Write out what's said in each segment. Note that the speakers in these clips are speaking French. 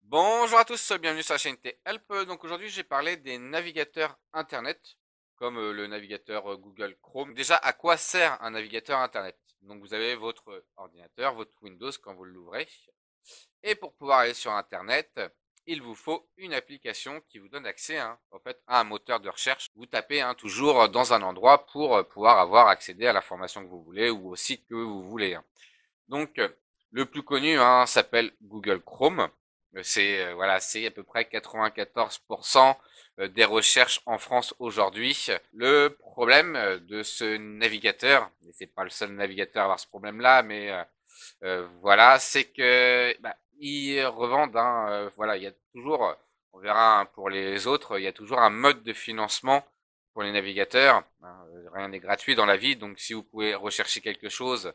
Bonjour à tous, bienvenue sur la chaîne T-Help. Donc aujourd'hui, j'ai parlé des navigateurs Internet, comme le navigateur Google Chrome. Déjà, à quoi sert un navigateur Internet? Donc vous avez votre ordinateur, votre Windows quand vous l'ouvrez. Et pour pouvoir aller sur Internet, il vous faut une application qui vous donne accès en fait, à un moteur de recherche. Vous tapez toujours dans un endroit pour pouvoir avoir accédé à l'information que vous voulez ou au site que vous voulez. Donc, le plus connu s'appelle Google Chrome. C'est voilà, c'est à peu près 94% des recherches en France aujourd'hui. Le problème de ce navigateur, et c'est pas le seul navigateur à avoir ce problème-là, mais voilà, c'est que ils revendent. Voilà, il y a toujours, on verra pour les autres, il y a toujours un mode de financement pour les navigateurs. Rien n'est gratuit dans la vie, donc si vous pouvez rechercher quelque chose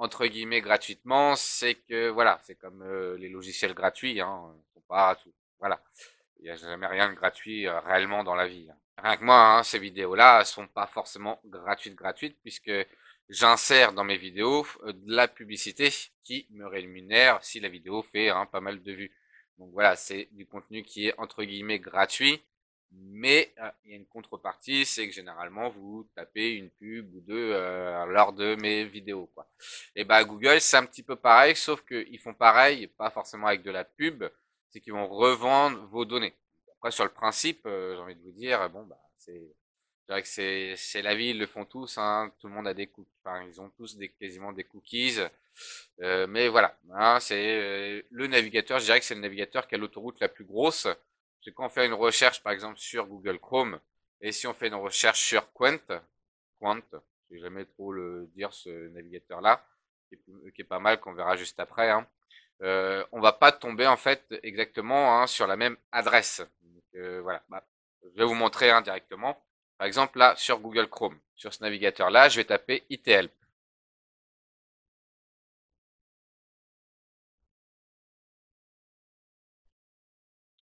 entre guillemets gratuitement, c'est que voilà, c'est comme les logiciels gratuits, faut pas tout, voilà, il n'y a jamais rien de gratuit réellement dans la vie. Rien que moi, ces vidéos-là, elles sont pas forcément gratuites puisque j'insère dans mes vidéos de la publicité qui me rémunère si la vidéo fait pas mal de vues. Donc voilà, c'est du contenu qui est entre guillemets gratuit, mais il y a une contrepartie, c'est que généralement vous tapez une pub ou deux lors de mes vidéos, quoi. Et bah Google, c'est un petit peu pareil, sauf qu'ils font pareil, pas forcément avec de la pub, c'est qu'ils vont revendre vos données. Après, sur le principe, j'ai envie de vous dire, bon, c'est vrai que c'est la vie, ils le font tous, tout le monde a des cookies, enfin, ils ont tous quasiment des cookies, mais voilà, c'est le navigateur, je dirais que c'est le navigateur qui a l'autoroute la plus grosse, c'est quand on fait une recherche, par exemple, sur Google Chrome, et si on fait une recherche sur Quant, je vais jamais trop le dire, ce navigateur-là, qui est pas mal, qu'on verra juste après, on va pas tomber en fait exactement sur la même adresse. Donc, voilà, je vais vous montrer directement. Par exemple, là, sur Google Chrome, sur ce navigateur-là, je vais taper ITHelp.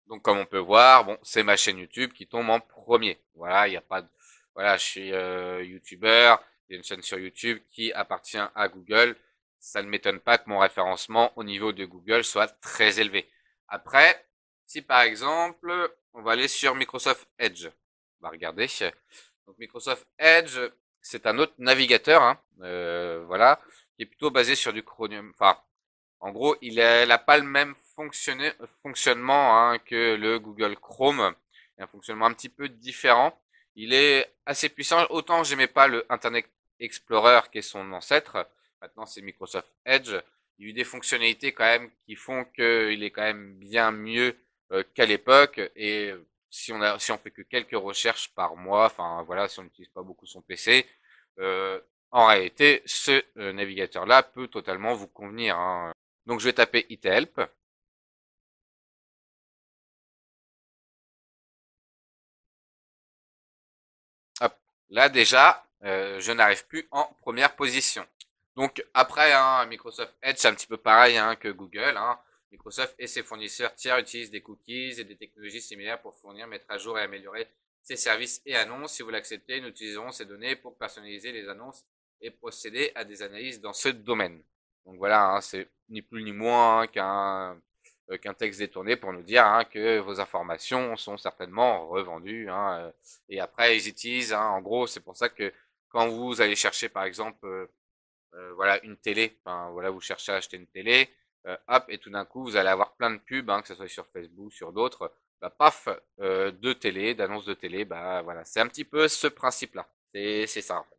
Donc, comme on peut voir, bon, c'est ma chaîne YouTube qui tombe en premier. Voilà, il n'y a pas de... Voilà, je suis YouTuber, il y a une chaîne sur YouTube qui appartient à Google. Ça ne m'étonne pas que mon référencement au niveau de Google soit très élevé. Après, si par exemple, on va aller sur Microsoft Edge. On va regarder. Donc, Microsoft Edge, c'est un autre navigateur, voilà, qui est plutôt basé sur du Chromium. Enfin, en gros, il n'a pas le même fonctionnement que le Google Chrome. Il a un fonctionnement un petit peu différent. Il est assez puissant. Autant j'aimais pas le Internet Explorer qui est son ancêtre. Maintenant, c'est Microsoft Edge. Il y a eu des fonctionnalités quand même qui font qu'il est quand même bien mieux qu'à l'époque. Et si on fait que quelques recherches par mois, enfin voilà, si on n'utilise pas beaucoup son PC, euh, en réalité, ce navigateur-là peut totalement vous convenir. Donc je vais taper ithelp. Hop. Là déjà, je n'arrive plus en première position. Donc après, Microsoft Edge, c'est un petit peu pareil que Google. Microsoft et ses fournisseurs tiers utilisent des cookies et des technologies similaires pour fournir, mettre à jour et améliorer ses services et annonces. Si vous l'acceptez, nous utiliserons ces données pour personnaliser les annonces et procéder à des analyses dans ce domaine. Donc voilà, c'est ni plus ni moins qu'un texte détourné pour nous dire que vos informations sont certainement revendues. Et après, ils utilisent, en gros, c'est pour ça que quand vous allez chercher, par exemple, voilà, une télé, enfin, voilà, vous cherchez à acheter une télé, hop, et tout d'un coup, vous allez avoir plein de pubs, que ce soit sur Facebook, sur d'autres, paf, de télé, d'annonces de télé, voilà, c'est un petit peu ce principe-là. C'est ça, en fait.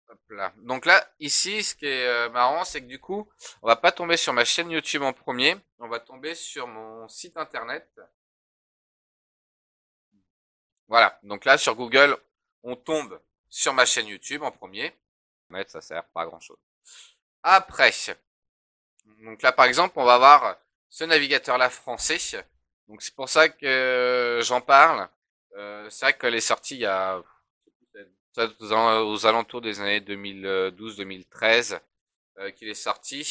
Hop là. Donc là, ici, ce qui est marrant, c'est que du coup, on va pas tomber sur ma chaîne YouTube en premier, on va tomber sur mon site internet. Voilà. Donc là, sur Google, on tombe sur ma chaîne YouTube en premier. Mais ça sert pas à grand chose. Après, donc là, par exemple, on va voir ce navigateur-là français. Donc c'est pour ça que j'en parle. C'est vrai qu'elle est sortie il y a aux alentours des années 2012-2013 qu'il est sorti.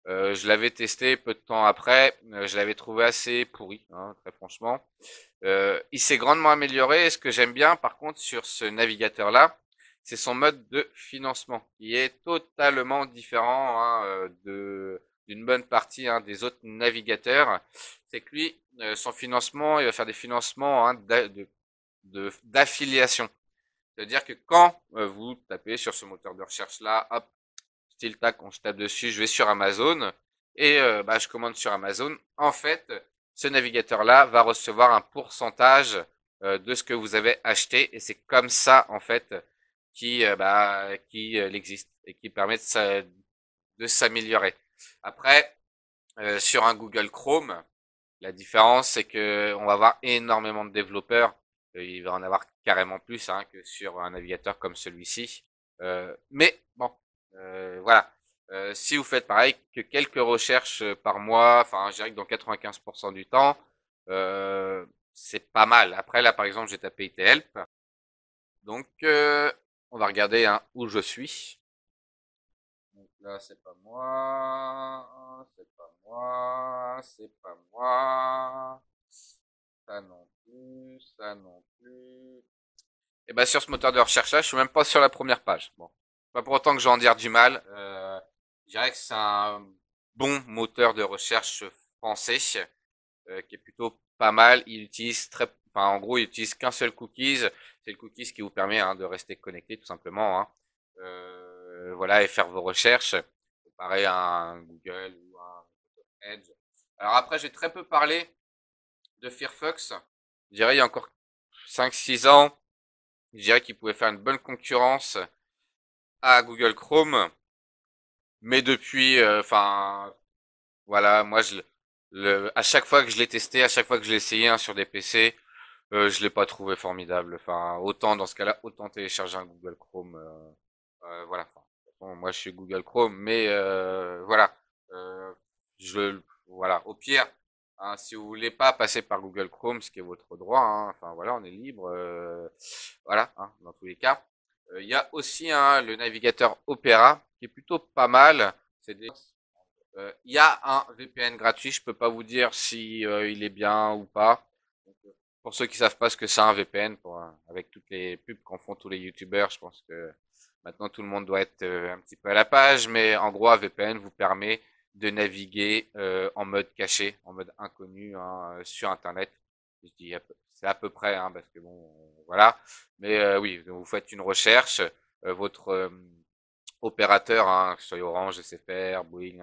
Je l'avais testé peu de temps après. Je l'avais trouvé assez pourri, très franchement. Il s'est grandement amélioré. Et ce que j'aime bien, par contre, sur ce navigateur-là, c'est son mode de financement, qui est totalement différent d'une bonne partie des autres navigateurs, c'est que lui, son financement, il va faire des financements d'affiliation. C'est-à-dire que quand vous tapez sur ce moteur de recherche là, hop, style tac, on se tape dessus, je vais sur Amazon et je commande sur Amazon. En fait, ce navigateur-là va recevoir un pourcentage de ce que vous avez acheté et c'est comme ça en fait qui existe et qui permet de s'améliorer. Après, sur un Google Chrome, la différence c'est que on va avoir énormément de développeurs. Il va en avoir carrément plus que sur un navigateur comme celui-ci. Mais bon, voilà. Si vous faites pareil que quelques recherches par mois, enfin, je dirais que dans 95% du temps, c'est pas mal. Après, là, par exemple, j'ai tapé ITHelp. Donc, on va regarder où je suis. Donc là, c'est pas moi, c'est pas moi, c'est pas moi, ça non plus, ça non plus. Et ben sur ce moteur de recherche là, je suis même pas sur la première page. Bon, pas pour autant que je vais en dire du mal. Je dirais que c'est un bon moteur de recherche français qui est plutôt pas mal. Il utilise en gros, il utilise qu'un seul cookies. C'est le cookies qui vous permet de rester connecté tout simplement. Voilà et faire vos recherches. Pareil à un Google ou un Edge. Alors après, j'ai très peu parlé de Firefox. Je dirais il y a encore 5-6 ans. Je dirais qu'il pouvait faire une bonne concurrence à Google Chrome, mais depuis, voilà, moi à chaque fois que je l'ai testé, à chaque fois que je l'ai essayé sur des PC, je l'ai pas trouvé formidable. Enfin, autant dans ce cas-là, autant télécharger un Google Chrome, voilà. Enfin, de toute façon, moi je suis Google Chrome, mais voilà, euh, voilà, au pire. Si vous voulez pas passer par Google Chrome, ce qui est votre droit, enfin voilà, on est libre, voilà, dans tous les cas. Il y a aussi le navigateur Opera qui est plutôt pas mal. Il y a un VPN gratuit, je peux pas vous dire si il est bien ou pas. Donc, pour ceux qui savent pas ce que c'est un VPN, avec toutes les pubs qu'en font tous les YouTubers, je pense que maintenant tout le monde doit être un petit peu à la page. Mais en gros, un VPN vous permet de naviguer en mode caché, en mode inconnu sur Internet. Je dis c'est à peu près, parce que bon, voilà. Mais oui, vous faites une recherche, votre opérateur, que ce soit Orange, SFR, Bouygues,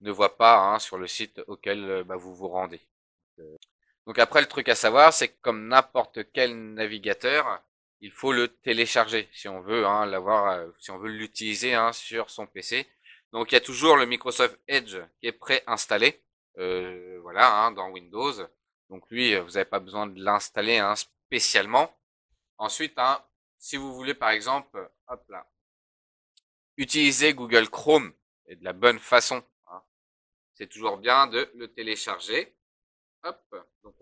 ne voit pas sur le site auquel vous vous rendez. Donc après, le truc à savoir, c'est que comme n'importe quel navigateur, il faut le télécharger si on veut l'avoir, si on veut l'utiliser sur son PC. Donc il y a toujours le Microsoft Edge qui est préinstallé, voilà, dans Windows. Donc lui, vous n'avez pas besoin de l'installer spécialement. Ensuite, si vous voulez par exemple, hop là, utiliser Google Chrome et de la bonne façon, c'est toujours bien de le télécharger. Hop, donc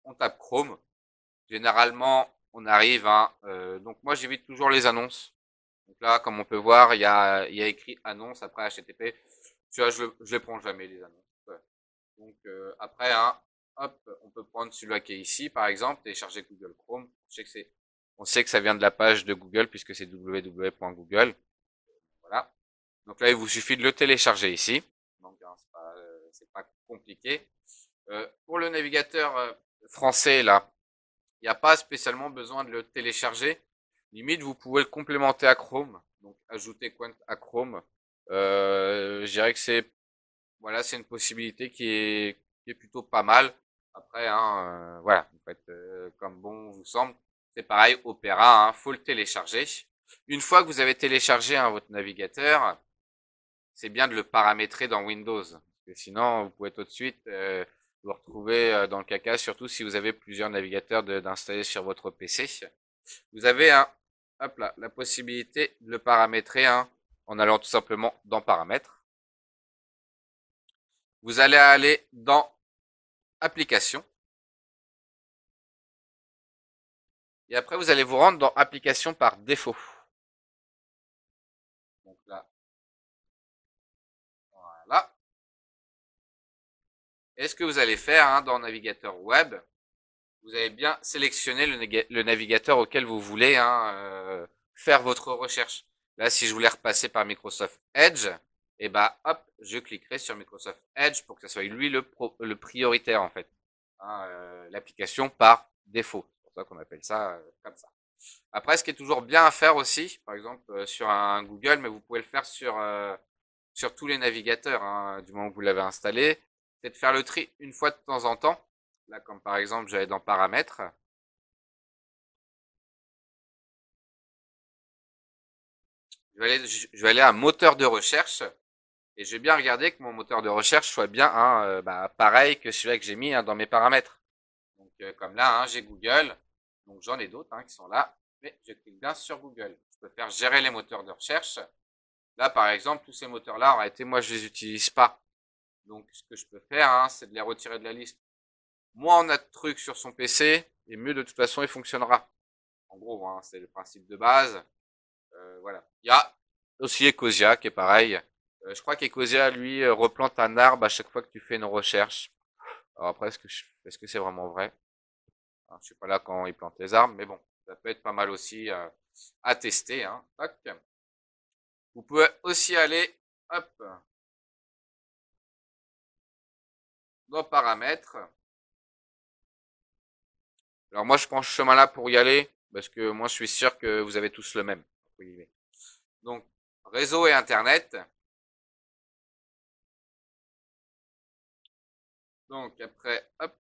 on tape Chrome. Généralement, on arrive donc moi j'évite toujours les annonces. Donc là, comme on peut voir, il y a écrit annonce après HTTP. Tu vois, je les prends jamais les annonces. Ouais. Donc après, hop, on peut prendre celui-là qui est ici, par exemple, télécharger Google Chrome. On sait que ça vient de la page de Google puisque c'est www.google. Voilà. Donc là, il vous suffit de le télécharger ici. Donc c'est pas compliqué. Pour le navigateur français là, il n'y a pas spécialement besoin de le télécharger. Limite, vous pouvez le complémenter à Chrome. Donc ajouter Quant à Chrome. Je dirais que voilà, c'est une possibilité qui est plutôt pas mal. Après, voilà, vous faites comme bon vous semble. C'est pareil, Opera, faut le télécharger. Une fois que vous avez téléchargé votre navigateur, c'est bien de le paramétrer dans Windows. Parce que sinon, vous pouvez tout de suite vous retrouver dans le caca, surtout si vous avez plusieurs navigateurs d'installer sur votre PC. Vous avez hop là, la possibilité de le paramétrer en allant tout simplement dans Paramètres. Vous allez aller dans Applications. Et après, vous allez vous rendre dans Applications par défaut. Donc là, voilà. Et ce que vous allez faire dans Navigateur Web, vous allez bien sélectionner le navigateur auquel vous voulez faire votre recherche. Là, si je voulais repasser par Microsoft Edge, et bah hop, je cliquerai sur Microsoft Edge pour que ça soit lui le prioritaire en fait. Hein, l'application par défaut. C'est pour ça qu'on appelle ça comme ça. Après, ce qui est toujours bien à faire aussi, par exemple sur un Google, mais vous pouvez le faire sur tous les navigateurs, hein, du moment que vous l'avez installé, c'est de faire le tri une fois de temps en temps. Là, comme par exemple, j'allais dans Paramètres. Je vais aller à moteur de recherche et je vais bien regarder que mon moteur de recherche soit bien pareil que celui que j'ai mis dans mes paramètres. Donc comme là, j'ai Google, donc j'en ai d'autres qui sont là, mais je clique bien sur Google. Je peux faire gérer les moteurs de recherche. Là, par exemple, tous ces moteurs-là, en réalité, moi, je les utilise pas. Donc, ce que je peux faire, c'est de les retirer de la liste. Moins on a de trucs sur son PC, et mieux de toute façon il fonctionnera. En gros, c'est le principe de base. Voilà. Il y a aussi Ecosia qui est pareil. Je crois qu'Ecosia, lui, replante un arbre à chaque fois que tu fais une recherche. Alors après, est-ce que c'est vraiment vrai? Je suis pas là quand il plante les arbres, mais bon, ça peut être pas mal aussi à tester. Tac. Vous pouvez aussi aller, hop, dans paramètres. Alors moi, je prends ce chemin-là pour y aller, parce que moi, je suis sûr que vous avez tous le même. Donc, réseau et Internet. Donc, après, hop,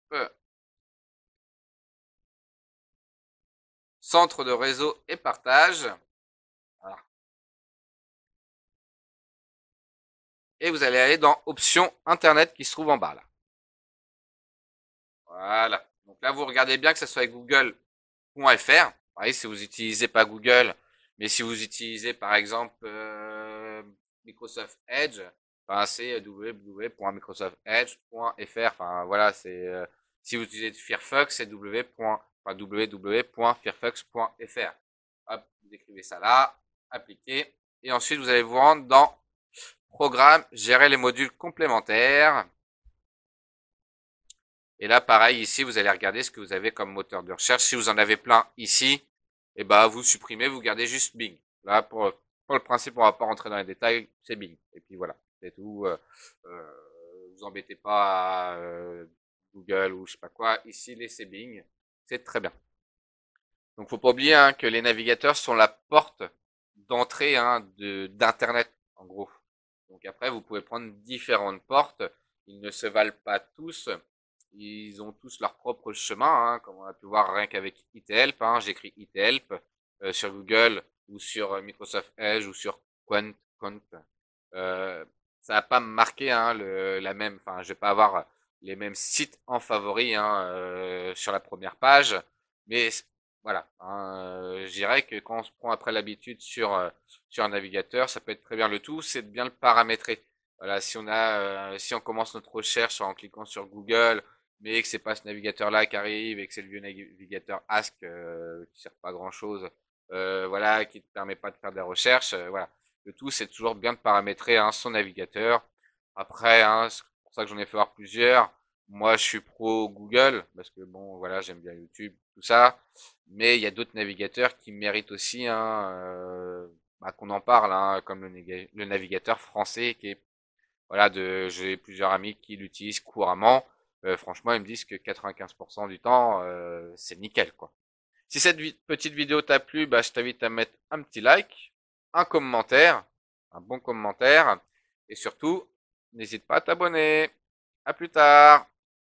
centre de réseau et partage. Voilà. Et vous allez aller dans options Internet qui se trouve en bas, là. Voilà. Donc là, vous regardez bien que ça soit avec google.fr. Pareil, si vous n'utilisez pas Google, mais si vous utilisez, par exemple, Microsoft Edge, c'est www.microsoftedge.fr. Enfin, voilà, si vous utilisez Firefox, c'est www.firefox.fr. Hop, vous écrivez ça là, appliquez. Et ensuite, vous allez vous rendre dans Programme, gérer les modules complémentaires. Et là, pareil, ici, vous allez regarder ce que vous avez comme moteur de recherche. Si vous en avez plein ici, et vous supprimez, vous gardez juste Bing. Là, pour le principe, on va pas rentrer dans les détails, c'est Bing. Et puis voilà, c'est tout. Vous embêtez pas à Google ou je sais pas quoi. Ici, laissez Bing. C'est très bien. Donc, faut pas oublier que les navigateurs sont la porte d'entrée d'Internet, en gros. Donc après, vous pouvez prendre différentes portes. Ils ne se valent pas tous. Ils ont tous leur propre chemin, comme on a pu voir rien qu'avec ITHelp. J'écris ITHelp sur Google ou sur Microsoft Edge ou sur Quant. Ça va pas me marquer la même. Enfin, je vais pas avoir les mêmes sites en favori sur la première page, mais voilà. Je dirais que quand on se prend après l'habitude sur un navigateur, ça peut être très bien. Le tout, c'est de bien le paramétrer. Voilà, si on commence notre recherche en cliquant sur Google, mais que c'est pas ce navigateur-là qui arrive et que c'est le vieux navigateur Ask qui sert pas à grand-chose, voilà, qui te permet pas de faire des recherches, voilà. Le tout, c'est toujours bien de paramétrer son navigateur. Après, c'est pour ça que j'en ai fait voir plusieurs. Moi, je suis pro Google parce que bon, voilà, j'aime bien YouTube, tout ça. Mais il y a d'autres navigateurs qui méritent aussi qu'on en parle, comme le navigateur français qui est voilà, j'ai plusieurs amis qui l'utilisent couramment. Franchement, ils me disent que 95% du temps, c'est nickel, quoi. Si cette petite vidéo t'a plu, je t'invite à mettre un petit like, un commentaire, un bon commentaire, et surtout, n'hésite pas à t'abonner. À plus tard.